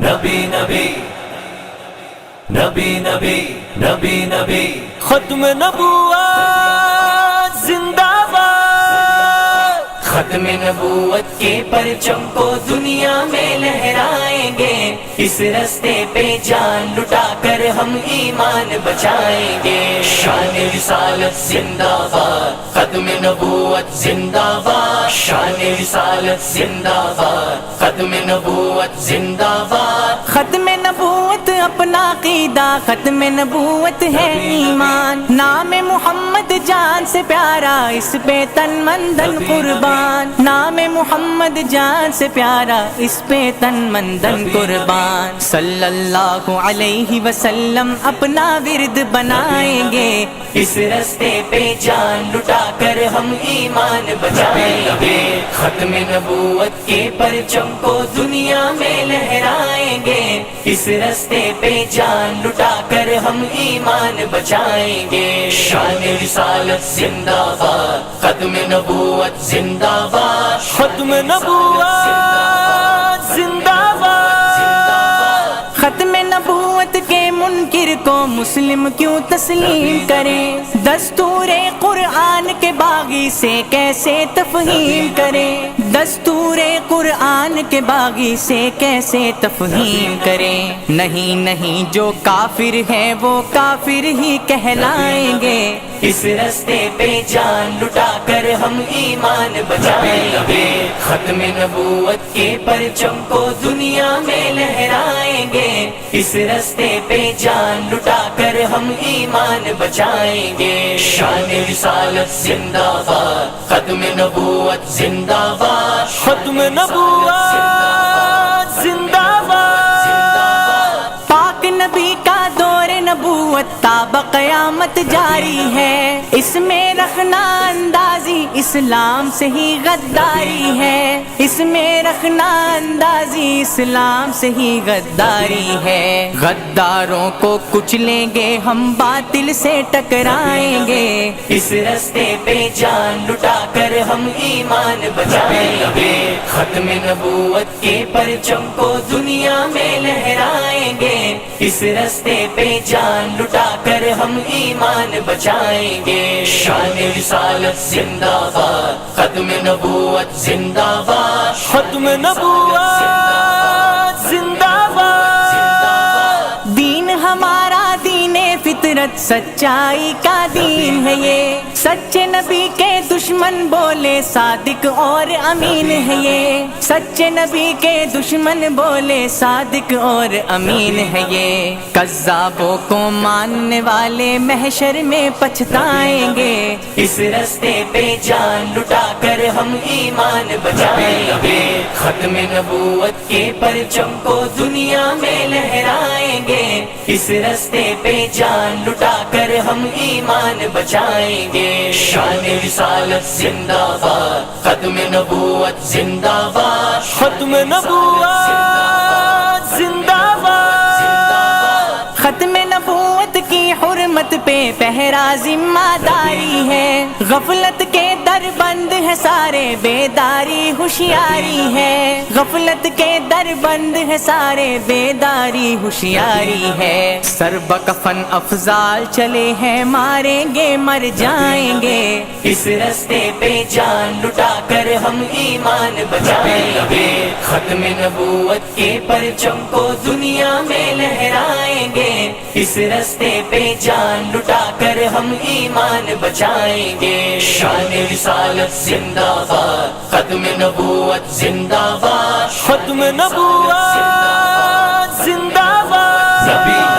نبی نبی نبی نبی نبی نبی ختم نبوت زندہ باد، ختم نبوت کے پرچم کو دنیا میں لہرائیں گے، اس رستے پہ جان لٹا کر ہم ایمان بچائیں گے۔ شان رسالت زندہ باد، ختم نبوت زندہ باد، شان رسالت زندہ باد، ختم نبوت زندہ باد۔ ختم نبوت اپنا عقیدہ، ختم نبوت ہے ایمان، نام محمد جان سے پیارا، اس پہ تن من دن قربان، نام محمد جان سے پیارا، اس پہ تن من دن قربان۔ صلی اللہ علیہ وسلم اپنا ورد بنائیں گے، اس رستے پہ جان لٹا کر ہم ایمان بچائیں گے، ختم نبوت کے پرچم کو دنیا میں لہرائیں گے، اس رستے پہ جان لٹا کر ہم ایمان بچائیں گے۔ شان رسالت زندہ باد، ختم نبوت زندہ باد، ختم نبوت زندہ باد۔ ختم نبوت کے منکر کو مسلم کیوں تسلیم کریں، دستور قرآن کے باغی سے کیسے تفہیم کریں، دستور قرآن کے باغی سے کیسے تفہیم کریں۔ نہیں نہیں جو کافر ہے وہ کافر ہی کہلائیں گے، اس رستے پہ جان لٹا کر ہم ایمان بچائیں گے، ختم نبوت کے پرچم کو دنیا میں لہرائیں گے، اس رستے پہ جان لٹا کر ہم ایمان بچائیں گے۔ شان رسالت زندہ باد، ختم نبوت زندہ باد، ختم نبوت زندہ باد۔ پاک نبی کا دور نبوت تا بقیامت جاری ہے، اس میں رکھنا اندازی اسلام سے ہی غداری ہے، اس میں رکھنا اندازی اسلام سے ہی غداری ہے۔ غداروں کو کچلیں گے ہم، باطل سے ٹکرائیں گے، اس رستے پہ جان لٹا کر ہم ایمان بچائیں گے، ختم نبوت کے پرچم کو دنیا میں لہرائیں گے، اس رستے پہ جان لٹا کر ہم ایمان بچائیں گے۔ شان رسالت زندہ باد، ختم نبوت زندہ باد، ختم نبوت زندہ باد۔ دین ہمارا دین فطرت سچائی کا دین ہے، یہ سچے نبی کے دشمن بولے صادق اور امین ہے، یہ سچے نبی کے دشمن بولے صادق اور امین ہے، یہ کذابوں کو ماننے والے محشر میں پچھتائیں گے، اس رستے پہ جان لٹا کر ہم ایمان بچائیں گے، ختم نبوت کے پرچم کو دنیا میں لہرائیں گے، اس رستے پہ جان لٹا کر ہم ایمان بچائیں گے۔ شان رسالت زندہ باد، ختم نبوت زندہ باد، ختم نبوت زندہ باد۔ ختم نبوت کی حرمت پہ پہرا ذمہ داری ہے، غفلت کے در بند ہے سارے، بیداری ہوشیاری ہے، غفلت کے در بند ہے سارے، بیداری ہوشیاری ہے۔ سر بکفن افضال چلے ہیں، ماریں گے مر جائیں گے، اس رستے پہ جان لٹا کر ہم ایمان بچائیں گے، ختم نبوت کے پرچم کو دنیا میں لہرائیں گے، اس رستے پہ جان لٹا کر ہم ایمان بچائیں گے۔ شان رسالت زندہ باد، ختم نبوت زندہ باد، ختم نبوت زندہ باد۔